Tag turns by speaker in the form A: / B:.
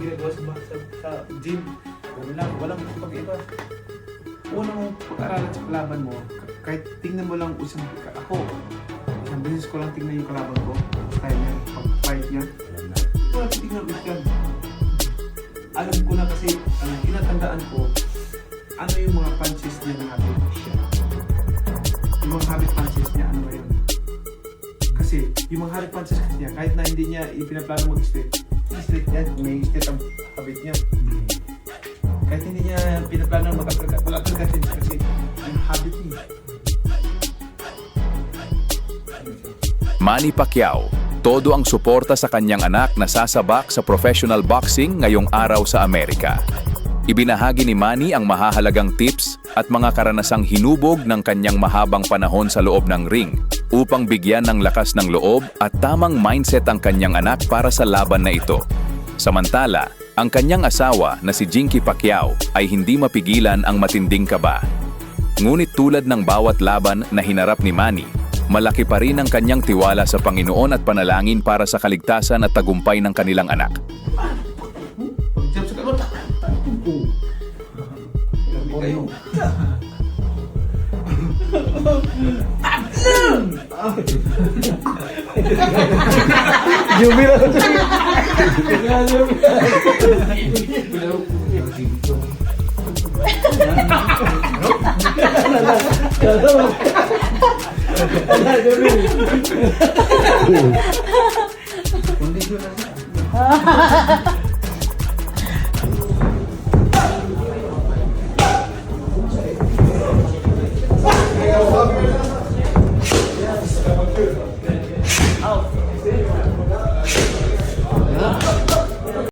A: ginagawa sa gym. Walang pag-iba. Unang pag-aralan sa kalaban mo, kahit tingnan mo lang isang beses ko lang tingnan yung kalaban ko, style niya, pag-fight niya. Wala titignan ulit yan. Alam ko na kasi, tinatandaan ko, ano yung mga punches niya na habit. Yung mga habit punches niya, ano ba yun? Kasi, yung mga habit punches niya, kahit na hindi niya ipinaplano mag-straight yan, may straight ang habit niya. Kahit hindi niya pinaplano mag-uppercut, mag-uppercut din kasi yung habit niya.
B: Manny Pacquiao, todo ang suporta sa kanyang anak na sasabak sa professional boxing ngayong araw sa Amerika. Ibinahagi ni Manny ang mahahalagang tips at mga karanasang hinubog ng kanyang mahabang panahon sa loob ng ring upang bigyan ng lakas ng loob at tamang mindset ang kanyang anak para sa laban na ito. Samantala, ang kanyang asawa na si Jinky Pacquiao ay hindi mapigilan ang matinding kaba. Ngunit tulad ng bawat laban na hinarap ni Manny, malaki pa rin ang kanyang tiwala sa Panginoon at panalangin para sa kaligtasan at tagumpay ng kanilang anak.
A: Pag-jump sa kalot, kayo.
C: Jubilan ko siya.
A: Kondisyon na siya.